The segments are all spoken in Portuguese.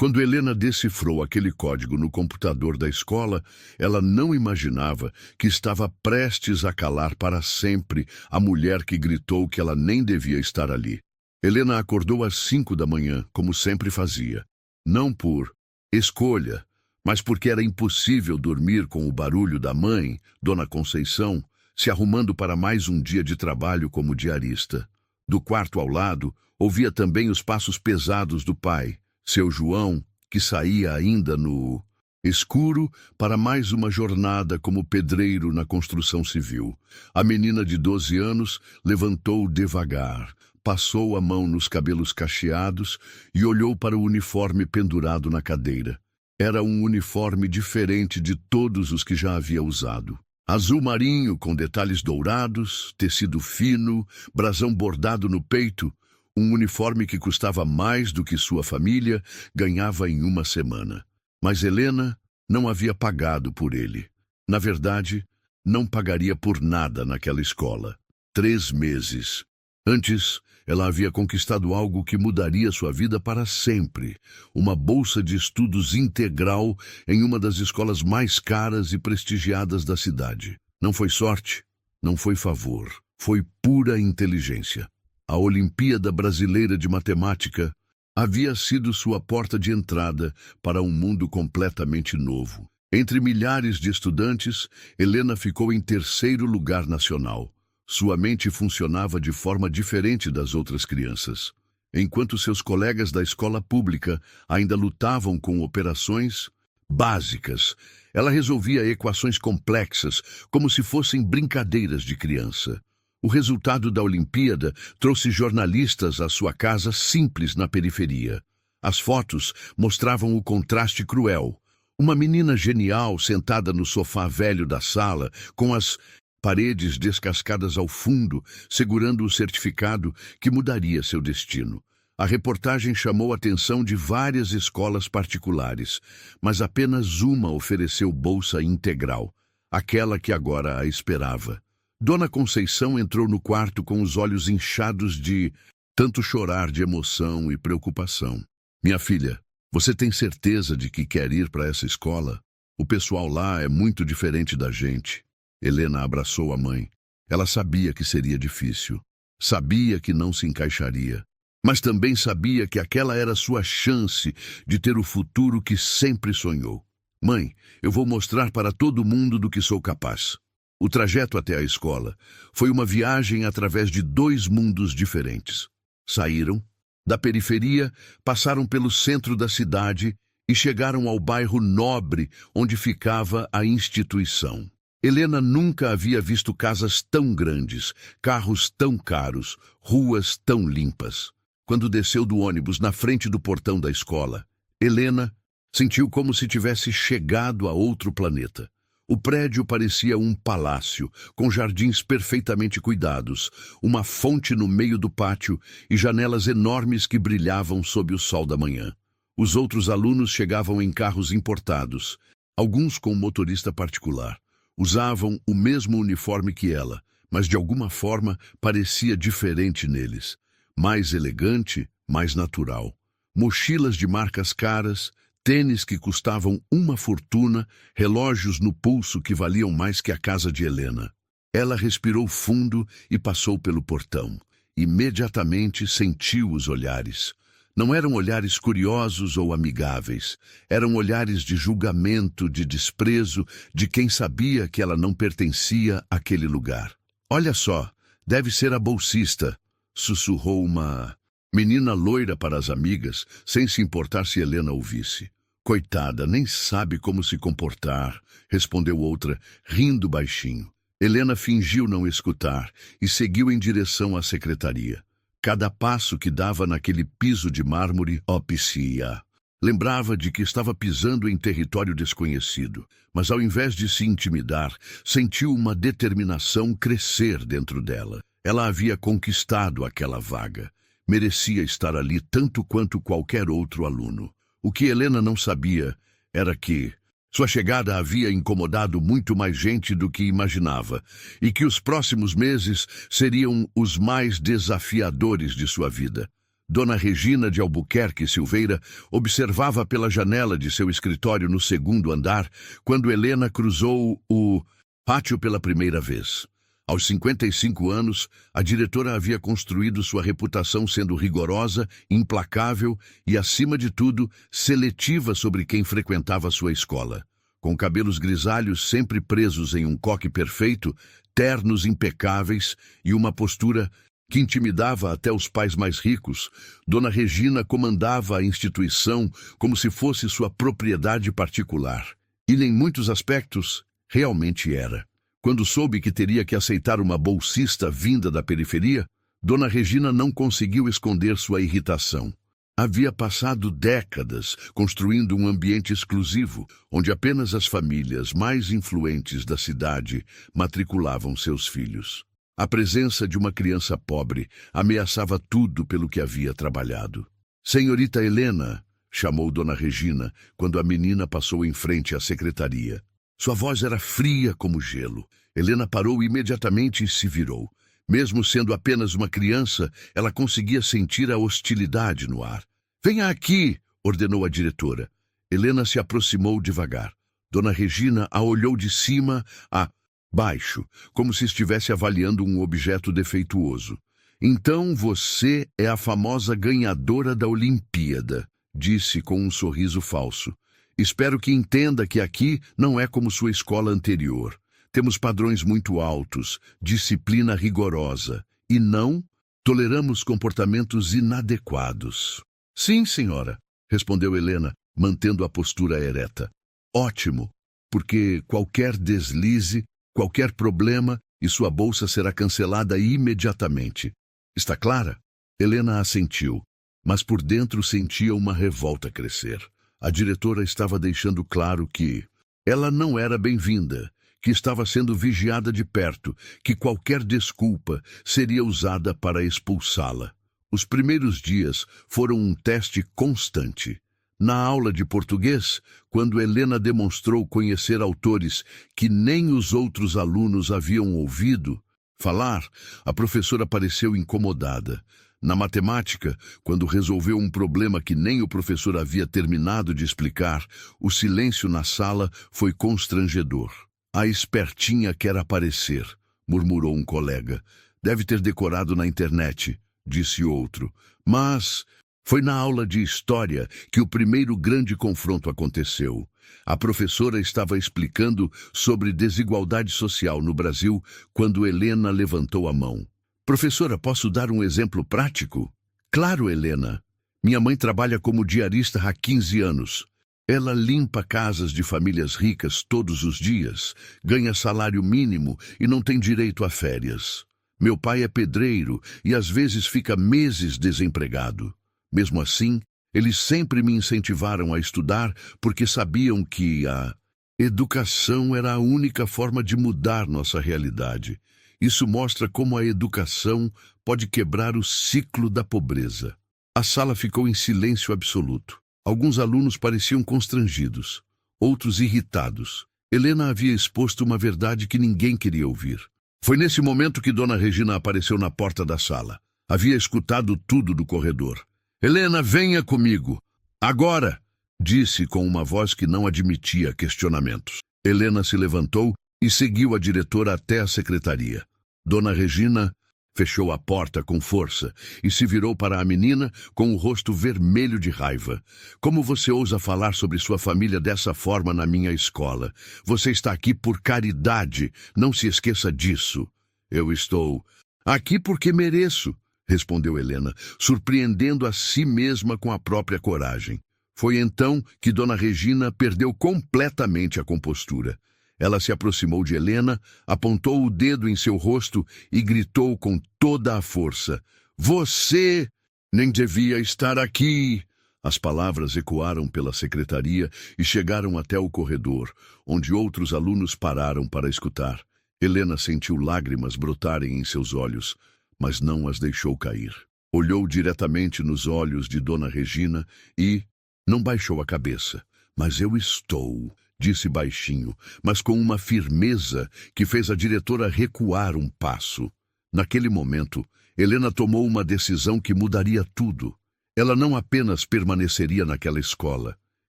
Quando Helena decifrou aquele código no computador da escola, ela não imaginava que estava prestes a calar para sempre a mulher que gritou que ela nem devia estar ali. Helena acordou às 5 da manhã, como sempre fazia. Não por escolha, mas porque era impossível dormir com o barulho da mãe, Dona Conceição, se arrumando para mais um dia de trabalho como diarista. Do quarto ao lado, ouvia também os passos pesados do pai, seu João, que saía ainda no escuro para mais uma jornada como pedreiro na construção civil. A menina de 12 anos levantou devagar, passou a mão nos cabelos cacheados e olhou para o uniforme pendurado na cadeira. Era um uniforme diferente de todos os que já havia usado. Azul marinho com detalhes dourados, tecido fino, brasão bordado no peito, um uniforme que custava mais do que sua família ganhava em uma semana. Mas Helena não havia pagado por ele. Na verdade, não pagaria por nada naquela escola. 3 meses. Antes, ela havia conquistado algo que mudaria sua vida para sempre. Uma bolsa de estudos integral em uma das escolas mais caras e prestigiadas da cidade. Não foi sorte, não foi favor, foi pura inteligência. A Olimpíada Brasileira de Matemática havia sido sua porta de entrada para um mundo completamente novo. Entre milhares de estudantes, Helena ficou em 3º lugar nacional. Sua mente funcionava de forma diferente das outras crianças. Enquanto seus colegas da escola pública ainda lutavam com operações básicas, ela resolvia equações complexas como se fossem brincadeiras de criança. O resultado da Olimpíada trouxe jornalistas à sua casa simples na periferia. As fotos mostravam o contraste cruel. Uma menina genial sentada no sofá velho da sala, com as paredes descascadas ao fundo, segurando o certificado que mudaria seu destino. A reportagem chamou a atenção de várias escolas particulares, mas apenas uma ofereceu bolsa integral, aquela que agora a esperava. Dona Conceição entrou no quarto com os olhos inchados de tanto chorar de emoção e preocupação. Minha filha, você tem certeza de que quer ir para essa escola? O pessoal lá é muito diferente da gente. Helena abraçou a mãe. Ela sabia que seria difícil. Sabia que não se encaixaria. Mas também sabia que aquela era sua chance de ter o futuro que sempre sonhou. Mãe, eu vou mostrar para todo mundo do que sou capaz. O trajeto até a escola foi uma viagem através de 2 mundos diferentes. Saíram da periferia, passaram pelo centro da cidade e chegaram ao bairro nobre onde ficava a instituição. Helena nunca havia visto casas tão grandes, carros tão caros, ruas tão limpas. Quando desceu do ônibus na frente do portão da escola, Helena sentiu como se tivesse chegado a outro planeta. O prédio parecia um palácio, com jardins perfeitamente cuidados, uma fonte no meio do pátio e janelas enormes que brilhavam sob o sol da manhã. Os outros alunos chegavam em carros importados, alguns com motorista particular. Usavam o mesmo uniforme que ela, mas de alguma forma parecia diferente neles. Mais elegante, mais natural. Mochilas de marcas caras, tênis que custavam uma fortuna, relógios no pulso que valiam mais que a casa de Helena. Ela respirou fundo e passou pelo portão. Imediatamente sentiu os olhares. Não eram olhares curiosos ou amigáveis. Eram olhares de julgamento, de desprezo, de quem sabia que ela não pertencia àquele lugar. Olha só, deve ser a bolsista, sussurrou uma menina loira para as amigas, sem se importar se Helena ouvisse. Coitada, nem sabe como se comportar, respondeu outra, rindo baixinho. Helena fingiu não escutar e seguiu em direção à secretaria. Cada passo que dava naquele piso de mármore opicia. Lembrava de que estava pisando em território desconhecido, mas ao invés de se intimidar, sentiu uma determinação crescer dentro dela. Ela havia conquistado aquela vaga. Merecia estar ali tanto quanto qualquer outro aluno. O que Helena não sabia era que sua chegada havia incomodado muito mais gente do que imaginava, e que os próximos meses seriam os mais desafiadores de sua vida. Dona Regina de Albuquerque Silveira observava pela janela de seu escritório no segundo andar quando Helena cruzou o pátio pela primeira vez. Aos 55 anos, a diretora havia construído sua reputação sendo rigorosa, implacável e, acima de tudo, seletiva sobre quem frequentava sua escola. Com cabelos grisalhos sempre presos em um coque perfeito, ternos impecáveis e uma postura que intimidava até os pais mais ricos, Dona Regina comandava a instituição como se fosse sua propriedade particular. E, em muitos aspectos, realmente era. Quando soube que teria que aceitar uma bolsista vinda da periferia, Dona Regina não conseguiu esconder sua irritação. Havia passado décadas construindo um ambiente exclusivo, onde apenas as famílias mais influentes da cidade matriculavam seus filhos. A presença de uma criança pobre ameaçava tudo pelo que havia trabalhado. "Senhorita Helena", chamou Dona Regina, quando a menina passou em frente à secretaria. Sua voz era fria como gelo. Helena parou imediatamente e se virou. Mesmo sendo apenas uma criança, ela conseguia sentir a hostilidade no ar. "Venha aqui", ordenou a diretora. Helena se aproximou devagar. Dona Regina a olhou de cima a baixo, como se estivesse avaliando um objeto defeituoso. "Então você é a famosa ganhadora da Olimpíada", disse com um sorriso falso. "Espero que entenda que aqui não é como sua escola anterior. Temos padrões muito altos, disciplina rigorosa e não toleramos comportamentos inadequados." "Sim, senhora", respondeu Helena, mantendo a postura ereta. "Ótimo, porque qualquer deslize, qualquer problema e sua bolsa será cancelada imediatamente. Está clara?" Helena assentiu, mas por dentro sentia uma revolta crescer. A diretora estava deixando claro que ela não era bem-vinda, que estava sendo vigiada de perto, que qualquer desculpa seria usada para expulsá-la. Os primeiros dias foram um teste constante. Na aula de português, quando Helena demonstrou conhecer autores que nem os outros alunos haviam ouvido falar, a professora pareceu incomodada. Na matemática, quando resolveu um problema que nem o professor havia terminado de explicar, o silêncio na sala foi constrangedor. "A espertinha quer aparecer", murmurou um colega. "Deve ter decorado na internet", disse outro. Mas foi na aula de história que o primeiro grande confronto aconteceu. A professora estava explicando sobre desigualdade social no Brasil quando Helena levantou a mão. "Professora, posso dar um exemplo prático?" "Claro, Helena. Minha mãe trabalha como diarista há 15 anos. Ela limpa casas de famílias ricas todos os dias, ganha salário mínimo e não tem direito a férias. Meu pai é pedreiro e às vezes fica meses desempregado. Mesmo assim, eles sempre me incentivaram a estudar porque sabiam que a educação era a única forma de mudar nossa realidade. Isso mostra como a educação pode quebrar o ciclo da pobreza." A sala ficou em silêncio absoluto. Alguns alunos pareciam constrangidos, outros irritados. Helena havia exposto uma verdade que ninguém queria ouvir. Foi nesse momento que Dona Regina apareceu na porta da sala. Havia escutado tudo do corredor. "Helena, venha comigo. Agora!", disse com uma voz que não admitia questionamentos. Helena se levantou e seguiu a diretora até a secretaria. Dona Regina fechou a porta com força e se virou para a menina com o rosto vermelho de raiva. "Como você ousa falar sobre sua família dessa forma na minha escola? Você está aqui por caridade, não se esqueça disso." "Eu estou aqui porque mereço", respondeu Helena, surpreendendo a si mesma com a própria coragem. Foi então que Dona Regina perdeu completamente a compostura. Ela se aproximou de Helena, apontou o dedo em seu rosto e gritou com toda a força: "Você nem devia estar aqui!" As palavras ecoaram pela secretaria e chegaram até o corredor, onde outros alunos pararam para escutar. Helena sentiu lágrimas brotarem em seus olhos, mas não as deixou cair. Olhou diretamente nos olhos de Dona Regina e não baixou a cabeça. "Mas eu estou", disse baixinho, mas com uma firmeza que fez a diretora recuar um passo. Naquele momento, Helena tomou uma decisão que mudaria tudo. Ela não apenas permaneceria naquela escola,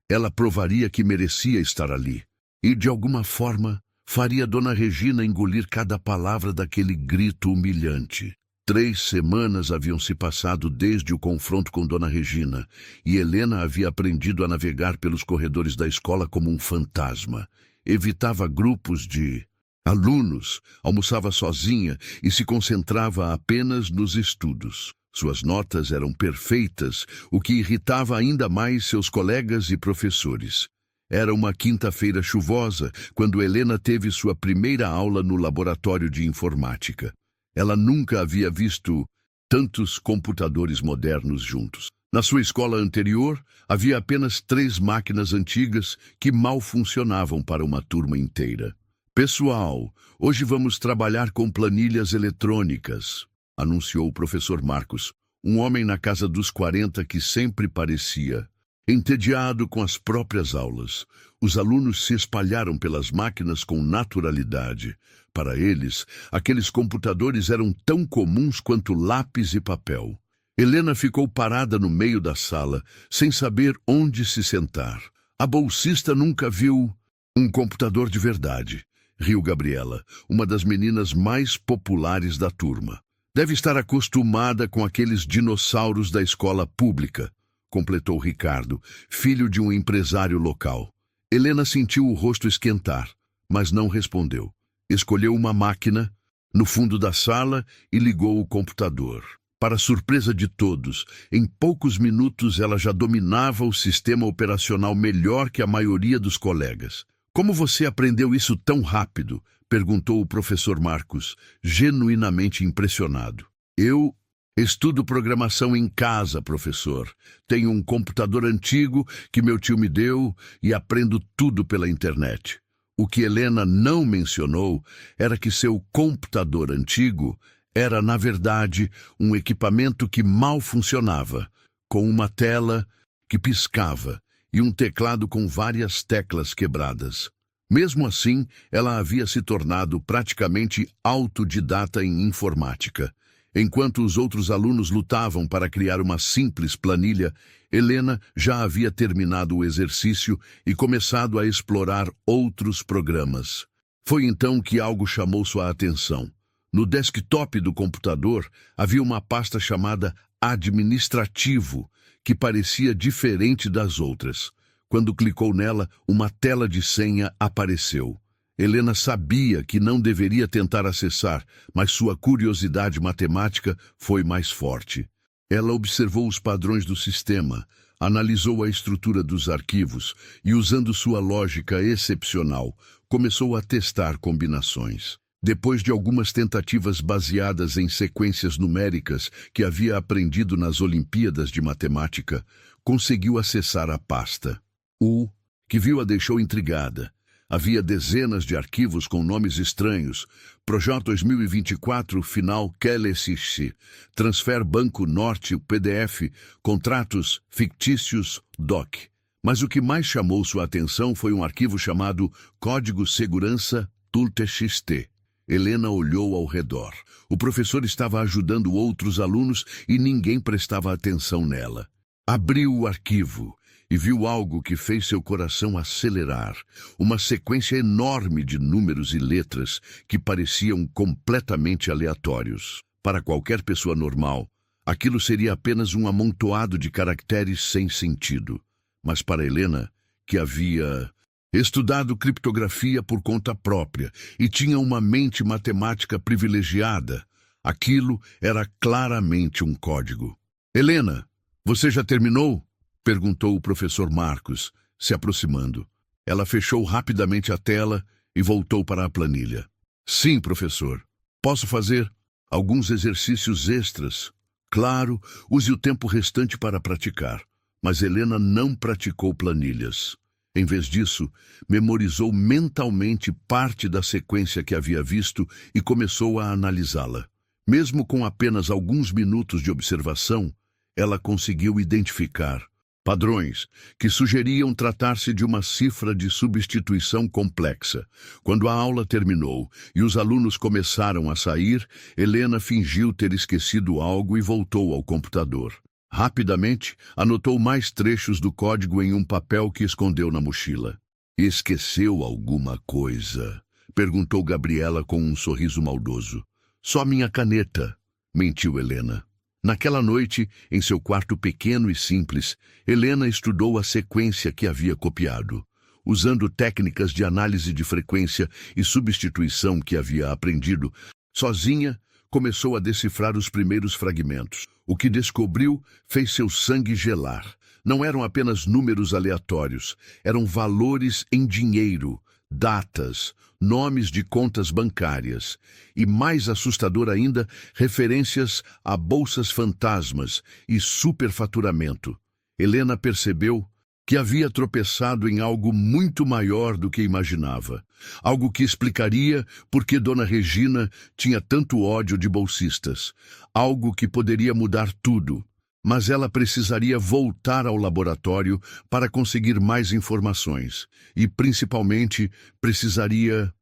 ela provaria que merecia estar ali. E, de alguma forma, faria Dona Regina engolir cada palavra daquele grito humilhante. 3 semanas haviam se passado desde o confronto com Dona Regina, e Helena havia aprendido a navegar pelos corredores da escola como um fantasma. Evitava grupos de alunos, almoçava sozinha e se concentrava apenas nos estudos. Suas notas eram perfeitas, o que irritava ainda mais seus colegas e professores. Era uma quinta-feira chuvosa, quando Helena teve sua primeira aula no laboratório de informática. Ela nunca havia visto tantos computadores modernos juntos. Na sua escola anterior, havia apenas 3 máquinas antigas que mal funcionavam para uma turma inteira. Pessoal, hoje vamos trabalhar com planilhas eletrônicas, anunciou o professor Marcos, um homem na casa dos 40 que sempre parecia entediado com as próprias aulas. Os alunos se espalharam pelas máquinas com naturalidade. Para eles, aqueles computadores eram tão comuns quanto lápis e papel. Helena ficou parada no meio da sala, sem saber onde se sentar. A bolsista nunca viu um computador de verdade, riu Gabriela, uma das meninas mais populares da turma. Deve estar acostumada com aqueles dinossauros da escola pública, completou Ricardo, filho de um empresário local. Helena sentiu o rosto esquentar, mas não respondeu. Escolheu uma máquina no fundo da sala e ligou o computador. Para surpresa de todos, em poucos minutos ela já dominava o sistema operacional melhor que a maioria dos colegas. Como você aprendeu isso tão rápido? Perguntou o professor Marcos, genuinamente impressionado. Eu estudo programação em casa, professor. Tenho um computador antigo que meu tio me deu e aprendo tudo pela internet. O que Helena não mencionou era que seu computador antigo era, na verdade, um equipamento que mal funcionava, com uma tela que piscava e um teclado com várias teclas quebradas. Mesmo assim, ela havia se tornado praticamente autodidata em informática. Enquanto os outros alunos lutavam para criar uma simples planilha, Helena já havia terminado o exercício e começado a explorar outros programas. Foi então que algo chamou sua atenção. No desktop do computador havia uma pasta chamada Administrativo, que parecia diferente das outras. Quando clicou nela, uma tela de senha apareceu. Helena sabia que não deveria tentar acessar, mas sua curiosidade matemática foi mais forte. Ela observou os padrões do sistema, analisou a estrutura dos arquivos e, usando sua lógica excepcional, começou a testar combinações. Depois de algumas tentativas baseadas em sequências numéricas que havia aprendido nas Olimpíadas de Matemática, conseguiu acessar a pasta. O que viu a deixou intrigada. Havia dezenas de arquivos com nomes estranhos. Projeto 2024, final QLSX, Transfer Banco Norte, PDF, contratos fictícios, DOC. Mas o que mais chamou sua atenção foi um arquivo chamado Código Segurança TULTXT. Helena olhou ao redor. O professor estava ajudando outros alunos e ninguém prestava atenção nela. Abriu o arquivo e viu algo que fez seu coração acelerar. Uma sequência enorme de números e letras que pareciam completamente aleatórios. Para qualquer pessoa normal, aquilo seria apenas um amontoado de caracteres sem sentido. Mas para Helena, que havia estudado criptografia por conta própria e tinha uma mente matemática privilegiada, aquilo era claramente um código. Helena, você já terminou? Perguntou o professor Marcos, se aproximando. Ela fechou rapidamente a tela e voltou para a planilha. Sim, professor. Posso fazer alguns exercícios extras? Claro, use o tempo restante para praticar. Mas Helena não praticou planilhas. Em vez disso, memorizou mentalmente parte da sequência que havia visto e começou a analisá-la. Mesmo com apenas alguns minutos de observação, ela conseguiu identificar padrões que sugeriam tratar-se de uma cifra de substituição complexa. Quando a aula terminou e os alunos começaram a sair, Helena fingiu ter esquecido algo e voltou ao computador. Rapidamente, anotou mais trechos do código em um papel que escondeu na mochila. Esqueceu alguma coisa? Perguntou Gabriela com um sorriso maldoso. Só minha caneta, mentiu Helena. Naquela noite, em seu quarto pequeno e simples, Helena estudou a sequência que havia copiado. Usando técnicas de análise de frequência e substituição que havia aprendido, sozinha, começou a decifrar os primeiros fragmentos. O que descobriu fez seu sangue gelar. Não eram apenas números aleatórios, eram valores em dinheiro, datas, nomes de contas bancárias e, mais assustador ainda, referências a bolsas fantasmas e superfaturamento. Helena percebeu que havia tropeçado em algo muito maior do que imaginava. Algo que explicaria por que Dona Regina tinha tanto ódio de bolsistas. Algo que poderia mudar tudo. Mas ela precisaria voltar ao laboratório para conseguir mais informações. E, principalmente, precisaria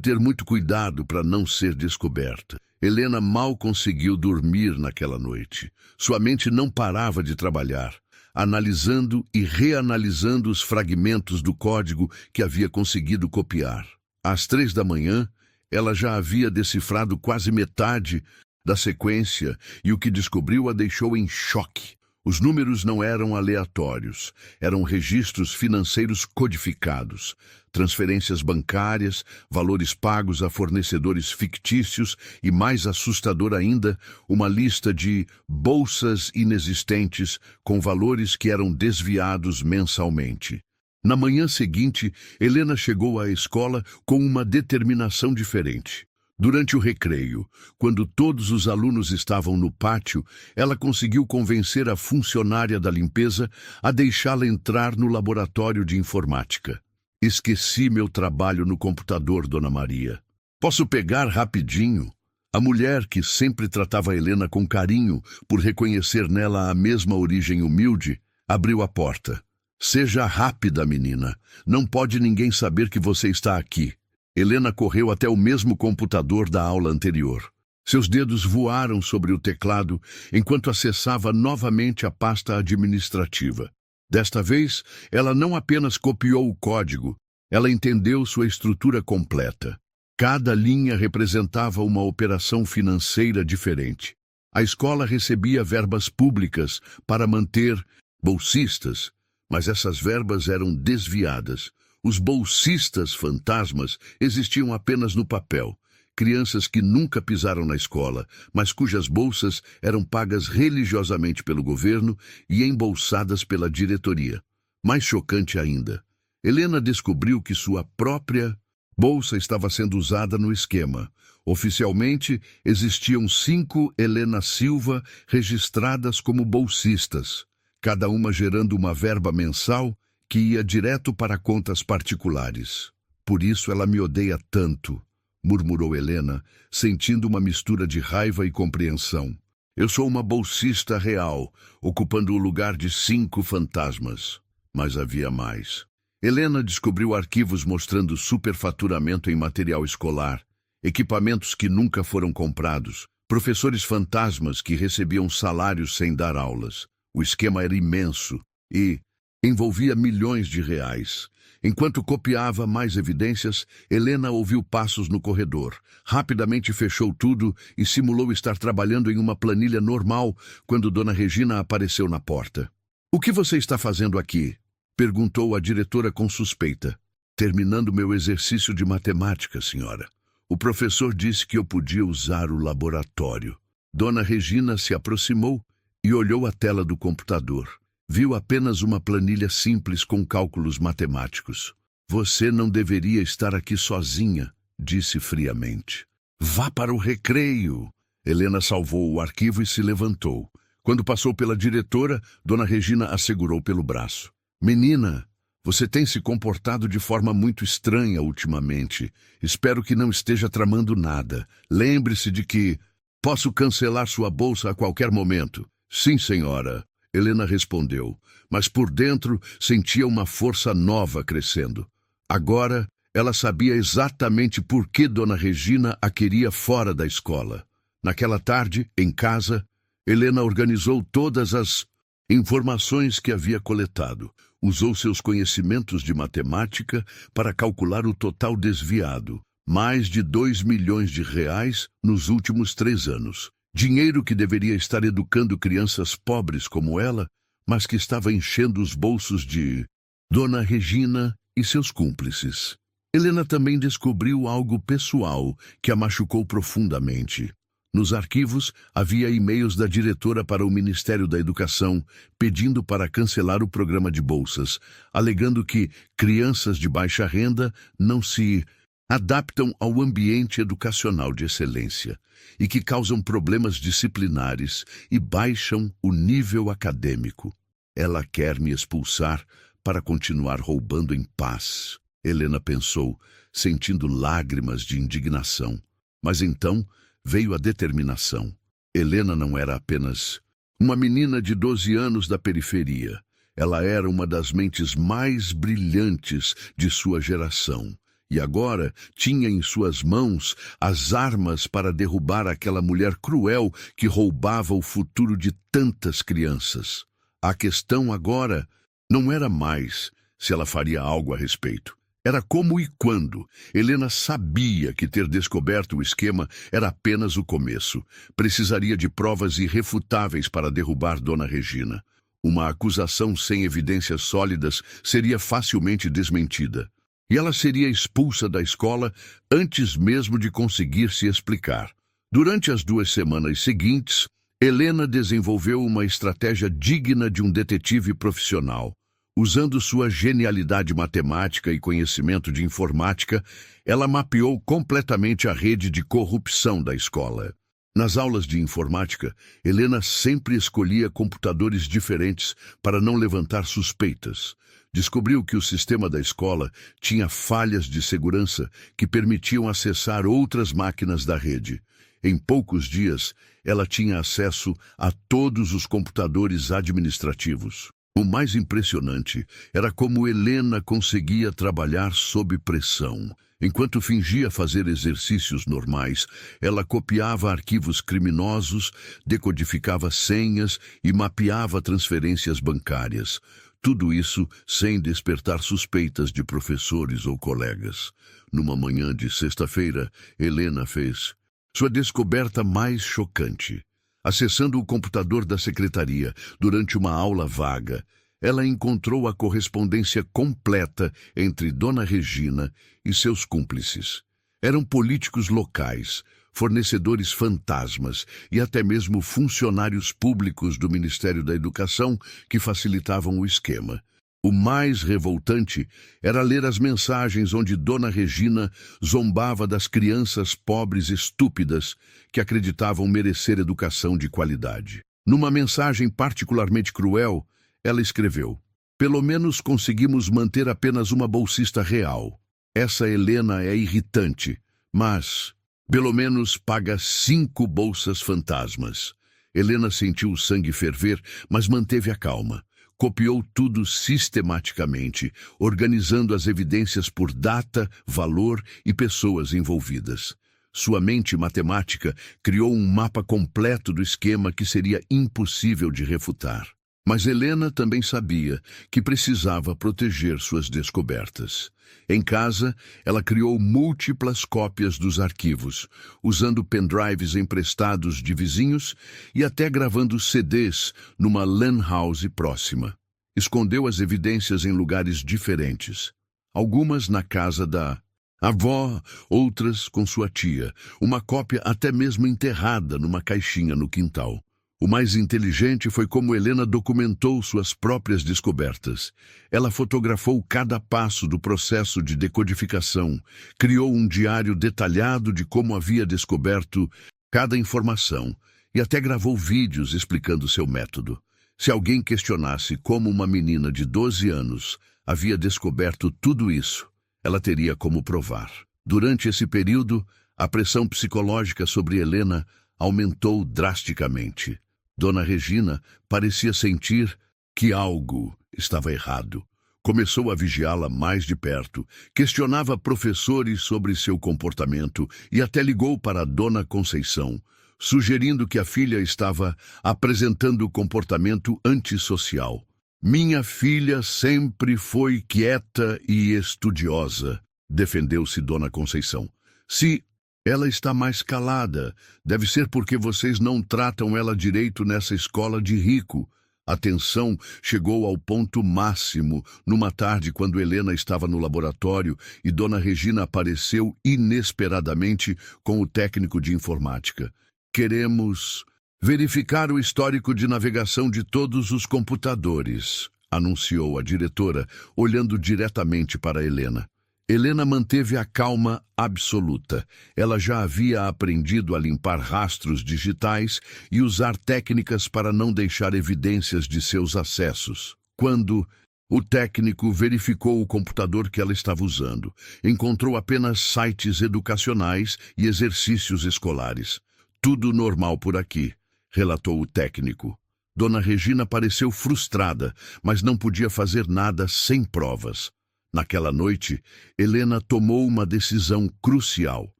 ter muito cuidado para não ser descoberta. Helena mal conseguiu dormir naquela noite. Sua mente não parava de trabalhar, analisando e reanalisando os fragmentos do código que havia conseguido copiar. Às 3 da manhã, ela já havia decifrado quase metade da sequência e o que descobriu a deixou em choque. Os números não eram aleatórios, eram registros financeiros codificados, transferências bancárias, valores pagos a fornecedores fictícios e, mais assustador ainda, uma lista de bolsas inexistentes com valores que eram desviados mensalmente. Na manhã seguinte, Helena chegou à escola com uma determinação diferente. Durante o recreio, quando todos os alunos estavam no pátio, ela conseguiu convencer a funcionária da limpeza a deixá-la entrar no laboratório de informática. Esqueci meu trabalho no computador, Dona Maria. Posso pegar rapidinho? A mulher, que sempre tratava Helena com carinho por reconhecer nela a mesma origem humilde, abriu a porta. Seja rápida, menina. Não pode ninguém saber que você está aqui. Helena correu até o mesmo computador da aula anterior. Seus dedos voaram sobre o teclado enquanto acessava novamente a pasta administrativa. Desta vez, ela não apenas copiou o código, ela entendeu sua estrutura completa. Cada linha representava uma operação financeira diferente. A escola recebia verbas públicas para manter bolsistas, mas essas verbas eram desviadas. Os bolsistas fantasmas existiam apenas no papel. Crianças que nunca pisaram na escola, mas cujas bolsas eram pagas religiosamente pelo governo e embolsadas pela diretoria. Mais chocante ainda, Helena descobriu que sua própria bolsa estava sendo usada no esquema. Oficialmente, existiam 5 Helena Silva registradas como bolsistas, cada uma gerando uma verba mensal que ia direto para contas particulares. Por isso ela me odeia tanto, murmurou Helena, sentindo uma mistura de raiva e compreensão. Eu sou uma bolsista real, ocupando o lugar de 5 fantasmas. Mas havia mais. Helena descobriu arquivos mostrando superfaturamento em material escolar, equipamentos que nunca foram comprados, professores fantasmas que recebiam salários sem dar aulas. O esquema era imenso e envolvia milhões de reais. Enquanto copiava mais evidências, Helena ouviu passos no corredor. Rapidamente fechou tudo e simulou estar trabalhando em uma planilha normal quando Dona Regina apareceu na porta. "O que você está fazendo aqui?" perguntou a diretora com suspeita. "Terminando meu exercício de matemática, senhora. O professor disse que eu podia usar o laboratório." Dona Regina se aproximou e olhou a tela do computador. Viu apenas uma planilha simples com cálculos matemáticos. "Você não deveria estar aqui sozinha", disse friamente. "Vá para o recreio." Helena salvou o arquivo e se levantou. Quando passou pela diretora, Dona Regina a segurou pelo braço. "Menina, você tem se comportado de forma muito estranha ultimamente. Espero que não esteja tramando nada. Lembre-se de que posso cancelar sua bolsa a qualquer momento." "Sim, senhora," Helena respondeu, mas por dentro sentia uma força nova crescendo. Agora, ela sabia exatamente por que Dona Regina a queria fora da escola. Naquela tarde, em casa, Helena organizou todas as Informações que havia coletado. Usou seus conhecimentos de matemática para calcular o total desviado. Mais de 2 milhões de reais nos últimos 3 anos. Dinheiro que deveria estar educando crianças pobres como ela, mas que estava enchendo os bolsos de Dona Regina e seus cúmplices. Helena também descobriu algo pessoal que a machucou profundamente. Nos arquivos, havia e-mails da diretora para o Ministério da Educação pedindo para cancelar o programa de bolsas, alegando que crianças de baixa renda não se adaptam ao ambiente educacional de excelência e que causam problemas disciplinares e baixam o nível acadêmico. Ela quer me expulsar para continuar roubando em paz, Helena pensou, sentindo lágrimas de indignação. Mas então veio a determinação. Helena não era apenas uma menina de 12 anos da periferia. Ela era uma das mentes mais brilhantes de sua geração. E agora tinha em suas mãos as armas para derrubar aquela mulher cruel que roubava o futuro de tantas crianças. A questão agora não era mais se ela faria algo a respeito. Era como e quando. Helena sabia que ter descoberto o esquema era apenas o começo. Precisaria de provas irrefutáveis para derrubar Dona Regina. Uma acusação sem evidências sólidas seria facilmente desmentida. E ela seria expulsa da escola antes mesmo de conseguir se explicar. Durante as 2 semanas seguintes, Helena desenvolveu uma estratégia digna de um detetive profissional. Usando sua genialidade matemática e conhecimento de informática, ela mapeou completamente a rede de corrupção da escola. Nas aulas de informática, Helena sempre escolhia computadores diferentes para não levantar suspeitas. Descobriu que o sistema da escola tinha falhas de segurança que permitiam acessar outras máquinas da rede. Em poucos dias, ela tinha acesso a todos os computadores administrativos. O mais impressionante era como Helena conseguia trabalhar sob pressão. Enquanto fingia fazer exercícios normais, ela copiava arquivos criminosos, decodificava senhas e mapeava transferências bancárias. Tudo isso sem despertar suspeitas de professores ou colegas. Numa manhã de sexta-feira, Helena fez sua descoberta mais chocante. Acessando o computador da secretaria durante uma aula vaga, ela encontrou a correspondência completa entre Dona Regina e seus cúmplices. Eram políticos locais, fornecedores fantasmas e até mesmo funcionários públicos do Ministério da Educação que facilitavam o esquema. O mais revoltante era ler as mensagens onde Dona Regina zombava das crianças pobres estúpidas que acreditavam merecer educação de qualidade. Numa mensagem particularmente cruel, ela escreveu: "Pelo menos conseguimos manter apenas uma bolsista real. Essa Helena é irritante, mas pelo menos paga 5 bolsas fantasmas." Helena sentiu o sangue ferver, mas manteve a calma. Copiou tudo sistematicamente, organizando as evidências por data, valor e pessoas envolvidas. Sua mente matemática criou um mapa completo do esquema que seria impossível de refutar. Mas Helena também sabia que precisava proteger suas descobertas. Em casa, ela criou múltiplas cópias dos arquivos, usando pendrives emprestados de vizinhos e até gravando CDs numa lan house próxima. Escondeu as evidências em lugares diferentes. Algumas na casa da avó, outras com sua tia, uma cópia até mesmo enterrada numa caixinha no quintal. O mais inteligente foi como Helena documentou suas próprias descobertas. Ela fotografou cada passo do processo de decodificação, criou um diário detalhado de como havia descoberto cada informação e até gravou vídeos explicando seu método. Se alguém questionasse como uma menina de 12 anos havia descoberto tudo isso, ela teria como provar. Durante esse período, a pressão psicológica sobre Helena aumentou drasticamente. Dona Regina parecia sentir que algo estava errado. Começou a vigiá-la mais de perto, questionava professores sobre seu comportamento e até ligou para a Dona Conceição, sugerindo que a filha estava apresentando comportamento antissocial. Minha filha sempre foi quieta e estudiosa, defendeu-se Dona Conceição. Se ela está mais calada, deve ser porque vocês não tratam ela direito nessa escola de rico. A tensão chegou ao ponto máximo numa tarde quando Helena estava no laboratório e Dona Regina apareceu inesperadamente com o técnico de informática. Queremos verificar o histórico de navegação de todos os computadores, anunciou a diretora, olhando diretamente para Helena. Helena manteve a calma absoluta. Ela já havia aprendido a limpar rastros digitais e usar técnicas para não deixar evidências de seus acessos. Quando o técnico verificou o computador que ela estava usando, encontrou apenas sites educacionais e exercícios escolares. Tudo normal por aqui, relatou o técnico. Dona Regina pareceu frustrada, mas não podia fazer nada sem provas. Naquela noite, Helena tomou uma decisão crucial.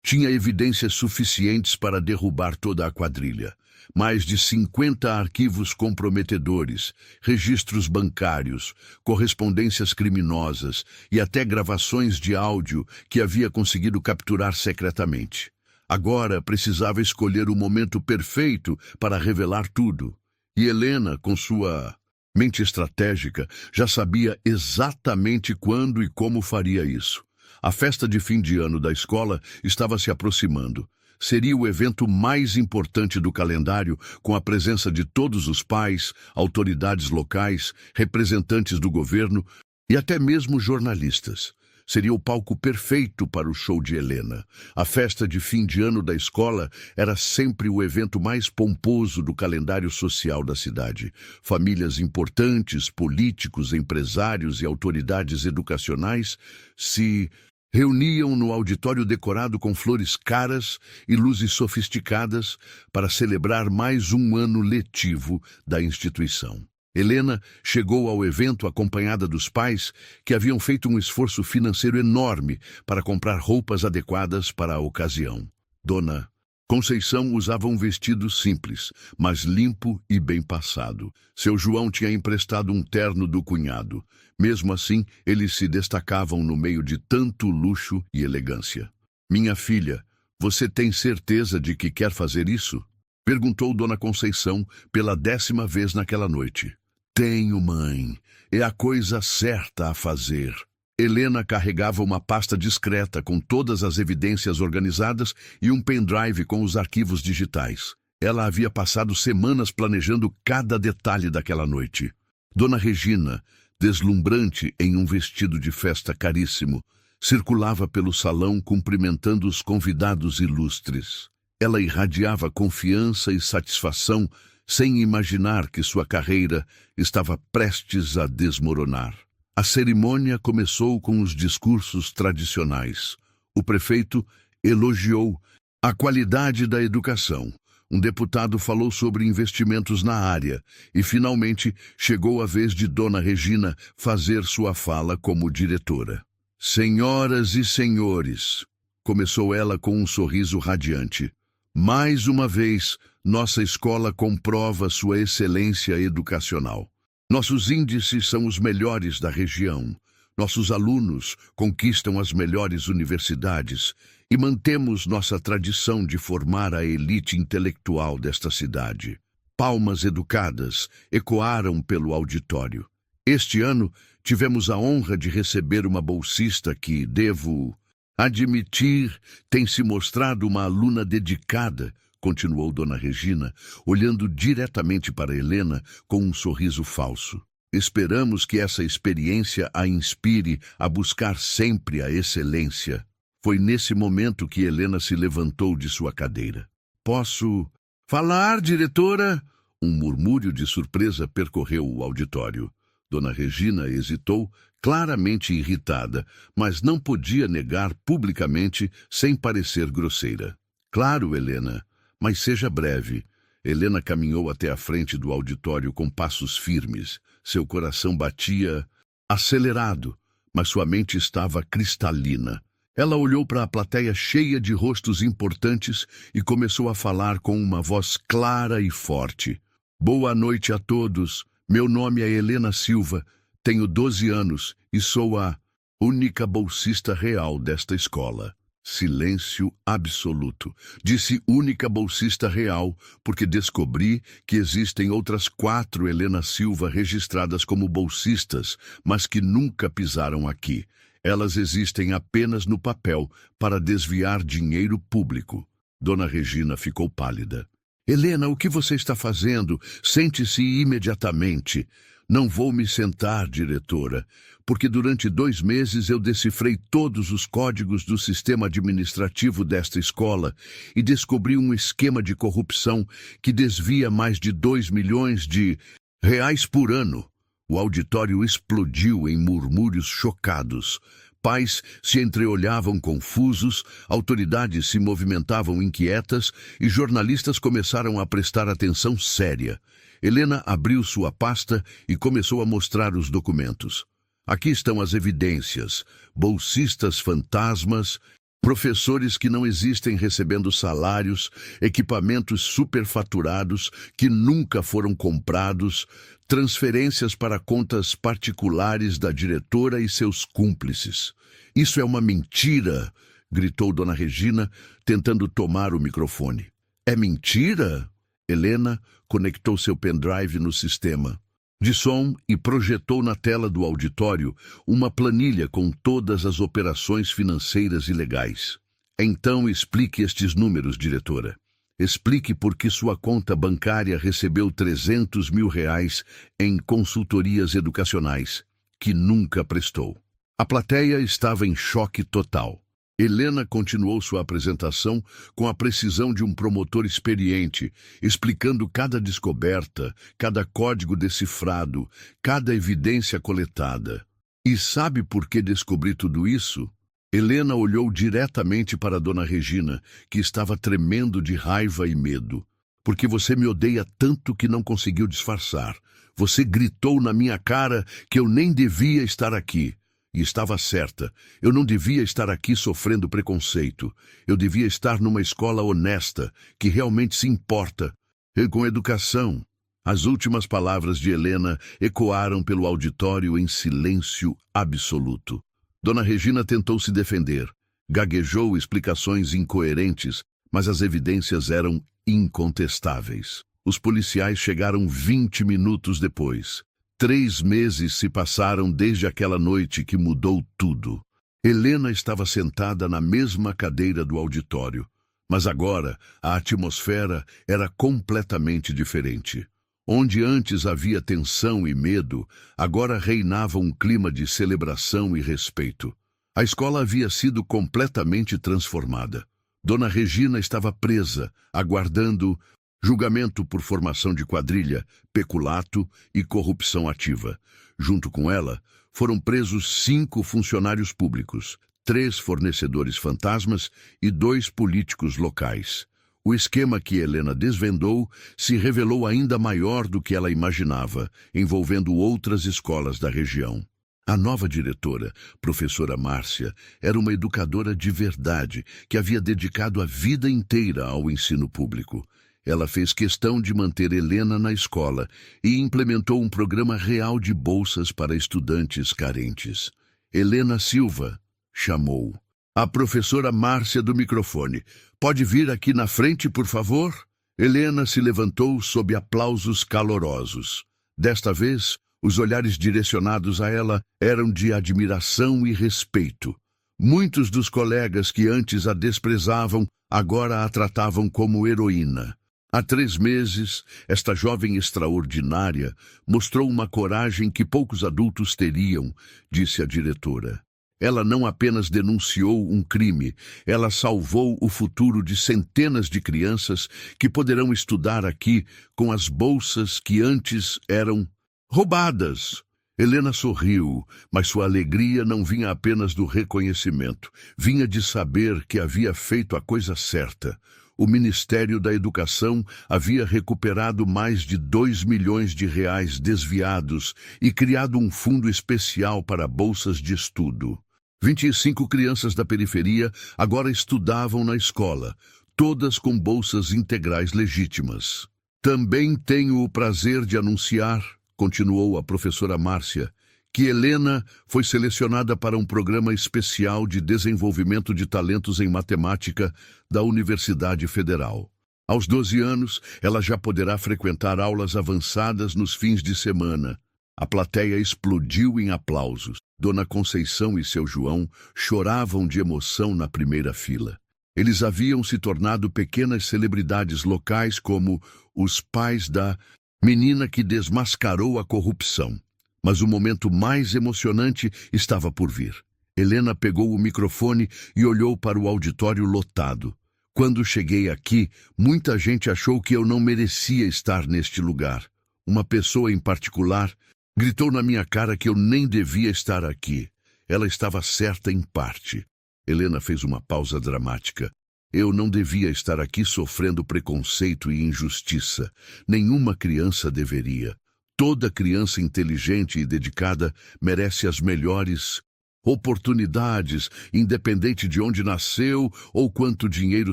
Tinha evidências suficientes para derrubar toda a quadrilha. Mais de 50 arquivos comprometedores, registros bancários, correspondências criminosas e até gravações de áudio que havia conseguido capturar secretamente. Agora precisava escolher o momento perfeito para revelar tudo. E Helena, com sua mente estratégica, já sabia exatamente quando e como faria isso. A festa de fim de ano da escola estava se aproximando. Seria o evento mais importante do calendário, com a presença de todos os pais, autoridades locais, representantes do governo e até mesmo jornalistas. Seria o palco perfeito para o show de Helena. A festa de fim de ano da escola era sempre o evento mais pomposo do calendário social da cidade. Famílias importantes, políticos, empresários e autoridades educacionais se reuniam no auditório decorado com flores caras e luzes sofisticadas para celebrar mais um ano letivo da instituição. Helena chegou ao evento acompanhada dos pais, que haviam feito um esforço financeiro enorme para comprar roupas adequadas para a ocasião. Dona Conceição usava um vestido simples, mas limpo e bem passado. Seu João tinha emprestado um terno do cunhado. Mesmo assim, eles se destacavam no meio de tanto luxo e elegância. "Minha filha, você tem certeza de que quer fazer isso?" perguntou Dona Conceição pela 10ª vez naquela noite. "Tenho, mãe. É a coisa certa a fazer." Helena carregava uma pasta discreta com todas as evidências organizadas e um pendrive com os arquivos digitais. Ela havia passado semanas planejando cada detalhe daquela noite. Dona Regina, deslumbrante em um vestido de festa caríssimo, circulava pelo salão cumprimentando os convidados ilustres. Ela irradiava confiança e satisfação, sem imaginar que sua carreira estava prestes a desmoronar. A cerimônia começou com os discursos tradicionais. O prefeito elogiou a qualidade da educação. Um deputado falou sobre investimentos na área e, finalmente, chegou a vez de Dona Regina fazer sua fala como diretora. "Senhoras e senhores", começou ela com um sorriso radiante, "mais uma vez, nossa escola comprova sua excelência educacional. Nossos índices são os melhores da região. Nossos alunos conquistam as melhores universidades e mantemos nossa tradição de formar a elite intelectual desta cidade." Palmas educadas ecoaram pelo auditório. Este ano, tivemos a honra de receber uma bolsista que, devo admitir, tem se mostrado uma aluna dedicada, continuou Dona Regina, olhando diretamente para Helena com um sorriso falso. "Esperamos que essa experiência a inspire a buscar sempre a excelência." Foi nesse momento que Helena se levantou de sua cadeira. "Posso falar, diretora?" Um murmúrio de surpresa percorreu o auditório. Dona Regina hesitou, claramente irritada, mas não podia negar publicamente sem parecer grosseira. "Claro, Helena, mas seja breve." Helena caminhou até a frente do auditório com passos firmes. Seu coração batia acelerado, mas sua mente estava cristalina. Ela olhou para a plateia cheia de rostos importantes e começou a falar com uma voz clara e forte. Boa noite a todos. Meu nome é Helena Silva, tenho 12 anos e sou a única bolsista real desta escola. Silêncio absoluto. Disse única bolsista real porque descobri que existem outras 4 Helena Silva registradas como bolsistas, mas que nunca pisaram aqui. Elas existem apenas no papel para desviar dinheiro público. Dona Regina ficou pálida. Helena, o que você está fazendo? Sente-se imediatamente. Não vou me sentar, diretora, porque durante 2 meses eu decifrei todos os códigos do sistema administrativo desta escola e descobri um esquema de corrupção que desvia mais de 2 milhões de reais por ano. O auditório explodiu em murmúrios chocados. Pais se entreolhavam confusos, autoridades se movimentavam inquietas e jornalistas começaram a prestar atenção séria. Helena abriu sua pasta e começou a mostrar os documentos. Aqui estão as evidências: bolsistas fantasmas, professores que não existem recebendo salários, equipamentos superfaturados que nunca foram comprados, transferências para contas particulares da diretora e seus cúmplices. Isso é uma mentira, gritou Dona Regina, tentando tomar o microfone. É mentira? Helena conectou seu pendrive no sistema de som e projetou na tela do auditório uma planilha com todas as operações financeiras e legais. Então explique estes números, diretora. Explique por que sua conta bancária recebeu 300 mil reais em consultorias educacionais, que nunca prestou. A plateia estava em choque total. Helena continuou sua apresentação com a precisão de um promotor experiente, explicando cada descoberta, cada código decifrado, cada evidência coletada. E sabe por que descobri tudo isso? Helena olhou diretamente para Dona Regina, que estava tremendo de raiva e medo. Porque você me odeia tanto que não conseguiu disfarçar. Você gritou na minha cara que eu nem devia estar aqui. E estava certa. Eu não devia estar aqui sofrendo preconceito. Eu devia estar numa escola honesta, que realmente se importa. E com educação. As últimas palavras de Helena ecoaram pelo auditório em silêncio absoluto. Dona Regina tentou se defender. Gaguejou explicações incoerentes, mas as evidências eram incontestáveis. Os policiais chegaram 20 minutos depois. 3 meses se passaram desde aquela noite que mudou tudo. Helena estava sentada na mesma cadeira do auditório, mas agora a atmosfera era completamente diferente. Onde antes havia tensão e medo, agora reinava um clima de celebração e respeito. A escola havia sido completamente transformada. Dona Regina estava presa, aguardando julgamento por formação de quadrilha, peculato e corrupção ativa. Junto com ela, foram presos 5 funcionários públicos, 3 fornecedores fantasmas e 2 políticos locais. O esquema que Helena desvendou se revelou ainda maior do que ela imaginava, envolvendo outras escolas da região. A nova diretora, professora Márcia, era uma educadora de verdade que havia dedicado a vida inteira ao ensino público. Ela fez questão de manter Helena na escola e implementou um programa real de bolsas para estudantes carentes. Helena Silva chamou. A professora Márcia do microfone. Pode vir aqui na frente, por favor? Helena se levantou sob aplausos calorosos. Desta vez, os olhares direcionados a ela eram de admiração e respeito. Muitos dos colegas que antes a desprezavam, agora a tratavam como heroína. Há 3 meses, esta jovem extraordinária mostrou uma coragem que poucos adultos teriam, disse a diretora. Ela não apenas denunciou um crime, ela salvou o futuro de centenas de crianças que poderão estudar aqui com as bolsas que antes eram roubadas. Helena sorriu, mas sua alegria não vinha apenas do reconhecimento. Vinha de saber que havia feito a coisa certa. O Ministério da Educação havia recuperado mais de 2 milhões de reais desviados e criado um fundo especial para bolsas de estudo. 25 crianças da periferia agora estudavam na escola, todas com bolsas integrais legítimas. Também tenho o prazer de anunciar, continuou a professora Márcia, que Helena foi selecionada para um programa especial de desenvolvimento de talentos em matemática da Universidade Federal. Aos 12 anos, ela já poderá frequentar aulas avançadas nos fins de semana. A plateia explodiu em aplausos. Dona Conceição e seu João choravam de emoção na primeira fila. Eles haviam se tornado pequenas celebridades locais como os pais da menina que desmascarou a corrupção. Mas o momento mais emocionante estava por vir. Helena pegou o microfone e olhou para o auditório lotado. Quando cheguei aqui, muita gente achou que eu não merecia estar neste lugar. Uma pessoa em particular gritou na minha cara que eu nem devia estar aqui. Ela estava certa em parte. Helena fez uma pausa dramática. Eu não devia estar aqui sofrendo preconceito e injustiça. Nenhuma criança deveria. Toda criança inteligente e dedicada merece as melhores oportunidades, independente de onde nasceu ou quanto dinheiro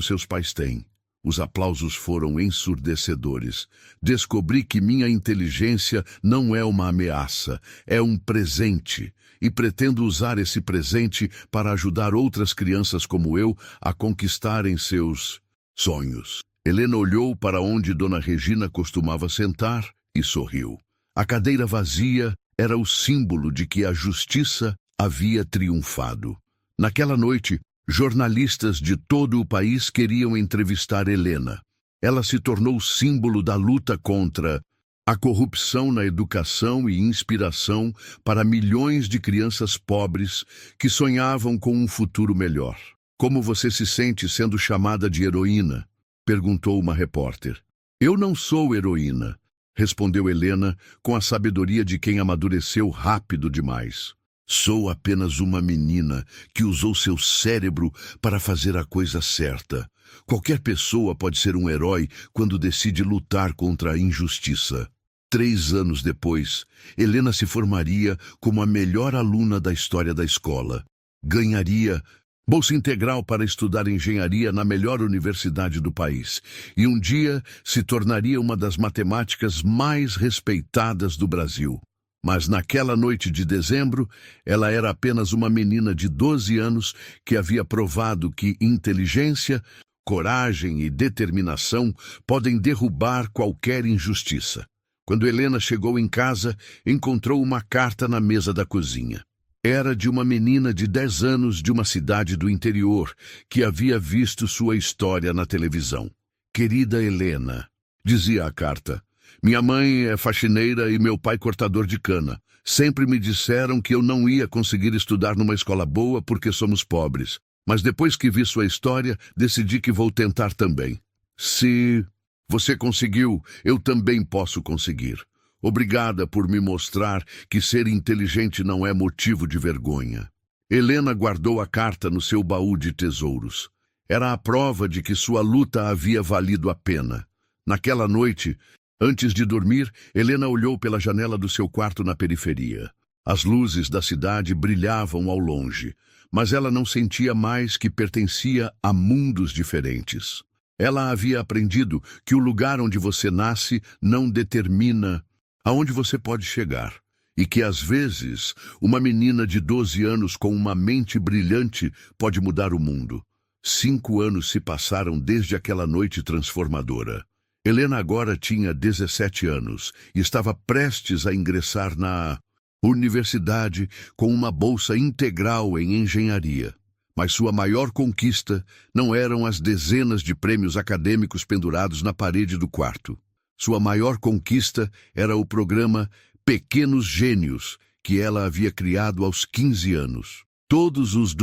seus pais têm. Os aplausos foram ensurdecedores. Descobri que minha inteligência não é uma ameaça, é um presente. E pretendo usar esse presente para ajudar outras crianças como eu a conquistarem seus sonhos. Helena olhou para onde Dona Regina costumava sentar e sorriu. A cadeira vazia era o símbolo de que a justiça havia triunfado. Naquela noite, jornalistas de todo o país queriam entrevistar Helena. Ela se tornou símbolo da luta contra a corrupção na educação e inspiração para milhões de crianças pobres que sonhavam com um futuro melhor. Como você se sente sendo chamada de heroína? Perguntou uma repórter. Eu não sou heroína, respondeu Helena com a sabedoria de quem amadureceu rápido demais. Sou apenas uma menina que usou seu cérebro para fazer a coisa certa. Qualquer pessoa pode ser um herói quando decide lutar contra a injustiça. 3 anos depois, Helena se formaria como a melhor aluna da história da escola. Ganharia bolsa integral para estudar engenharia na melhor universidade do país. E um dia se tornaria uma das matemáticas mais respeitadas do Brasil. Mas naquela noite de dezembro, ela era apenas uma menina de 12 anos que havia provado que inteligência, coragem e determinação podem derrubar qualquer injustiça. Quando Helena chegou em casa, encontrou uma carta na mesa da cozinha. Era de uma menina de 10 anos de uma cidade do interior que havia visto sua história na televisão. Querida Helena, dizia a carta, minha mãe é faxineira e meu pai cortador de cana. Sempre me disseram que eu não ia conseguir estudar numa escola boa porque somos pobres. Mas depois que vi sua história, decidi que vou tentar também. Se você conseguiu, eu também posso conseguir. Obrigada por me mostrar que ser inteligente não é motivo de vergonha. Helena guardou a carta no seu baú de tesouros. Era a prova de que sua luta havia valido a pena. Naquela noite, antes de dormir, Helena olhou pela janela do seu quarto na periferia. As luzes da cidade brilhavam ao longe, mas ela não sentia mais que pertencia a mundos diferentes. Ela havia aprendido que o lugar onde você nasce não determina aonde você pode chegar, e que, às vezes, uma menina de 12 anos com uma mente brilhante pode mudar o mundo. 5 anos se passaram desde aquela noite transformadora. Helena agora tinha 17 anos e estava prestes a ingressar na universidade com uma bolsa integral em engenharia. Mas sua maior conquista não eram as dezenas de prêmios acadêmicos pendurados na parede do quarto. Sua maior conquista era o programa Pequenos Gênios, que ela havia criado aos 15 anos. Todos os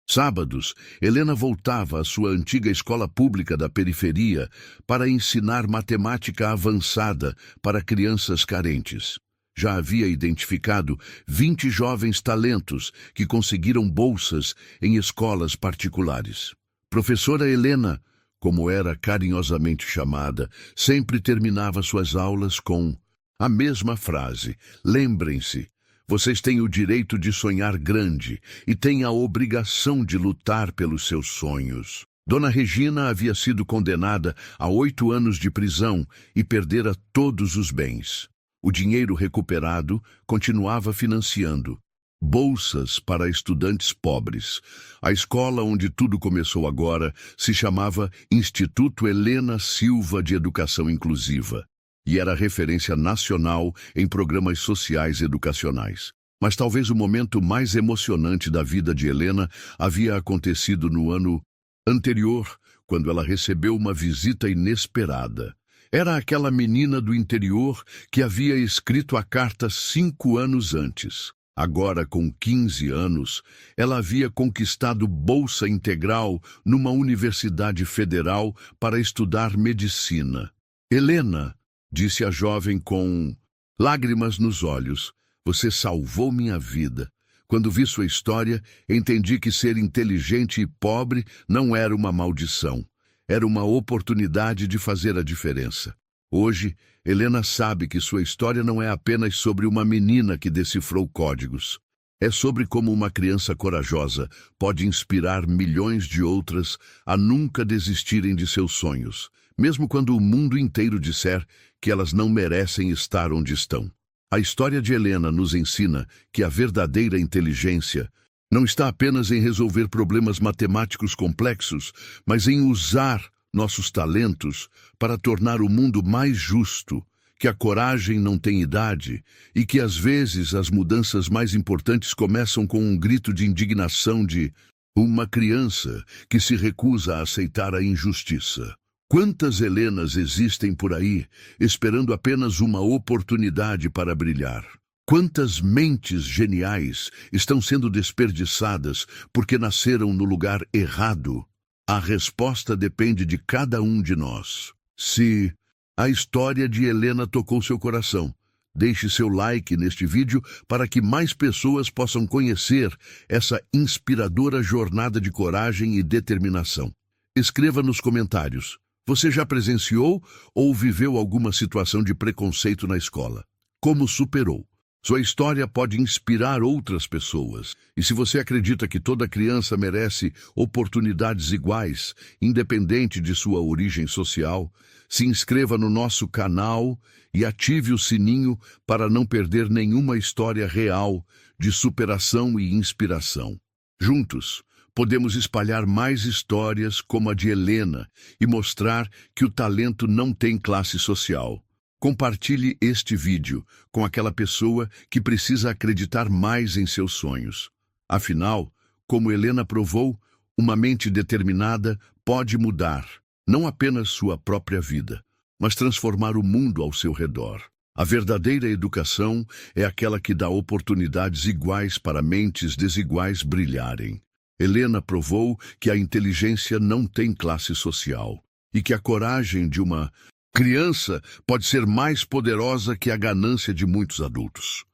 sábados, Helena voltava à sua antiga escola pública da periferia para ensinar matemática avançada para crianças carentes. Já havia identificado 20 jovens talentos que conseguiram bolsas em escolas particulares. Professora Helena, como era carinhosamente chamada, sempre terminava suas aulas com a mesma frase: lembrem-se, Vocês têm o direito de sonhar grande e têm a obrigação de lutar pelos seus sonhos. Dona Regina havia sido condenada a 8 anos de prisão e perdera todos os bens. O dinheiro recuperado continuava financiando bolsas para estudantes pobres. A escola onde tudo começou agora se chamava Instituto Helena Silva de Educação Inclusiva e era referência nacional em programas sociais educacionais. Mas talvez o momento mais emocionante da vida de Helena havia acontecido no ano anterior, quando ela recebeu uma visita inesperada. Era aquela menina do interior que havia escrito a carta 5 anos antes. Agora, com 15 anos, ela havia conquistado bolsa integral numa universidade federal para estudar medicina. Helena, disse a jovem com lágrimas nos olhos, você salvou minha vida. Quando vi sua história, entendi que ser inteligente e pobre não era uma maldição. Era uma oportunidade de fazer a diferença. Hoje, Helena sabe que sua história não é apenas sobre uma menina que decifrou códigos. É sobre como uma criança corajosa pode inspirar milhões de outras a nunca desistirem de seus sonhos, mesmo quando o mundo inteiro disser que elas não merecem estar onde estão. A história de Helena nos ensina que a verdadeira inteligência não está apenas em resolver problemas matemáticos complexos, mas em usar nossos talentos para tornar o mundo mais justo, que a coragem não tem idade e que às vezes as mudanças mais importantes começam com um grito de indignação de uma criança que se recusa a aceitar a injustiça. Quantas Helenas existem por aí, esperando apenas uma oportunidade para brilhar? Quantas mentes geniais estão sendo desperdiçadas porque nasceram no lugar errado? A resposta depende de cada um de nós. Se a história de Helena tocou seu coração, deixe seu like neste vídeo para que mais pessoas possam conhecer essa inspiradora jornada de coragem e determinação. Escreva nos comentários. Você já presenciou ou viveu alguma situação de preconceito na escola? Como superou? Sua história pode inspirar outras pessoas. E se você acredita que toda criança merece oportunidades iguais, independente de sua origem social, se inscreva no nosso canal e ative o sininho para não perder nenhuma história real de superação e inspiração. Juntos, podemos espalhar mais histórias como a de Helena e mostrar que o talento não tem classe social. Compartilhe este vídeo com aquela pessoa que precisa acreditar mais em seus sonhos. Afinal, como Helena provou, uma mente determinada pode mudar, não apenas sua própria vida, mas transformar o mundo ao seu redor. A verdadeira educação é aquela que dá oportunidades iguais para mentes desiguais brilharem. Helena provou que a inteligência não tem classe social e que a coragem de uma criança pode ser mais poderosa que a ganância de muitos adultos.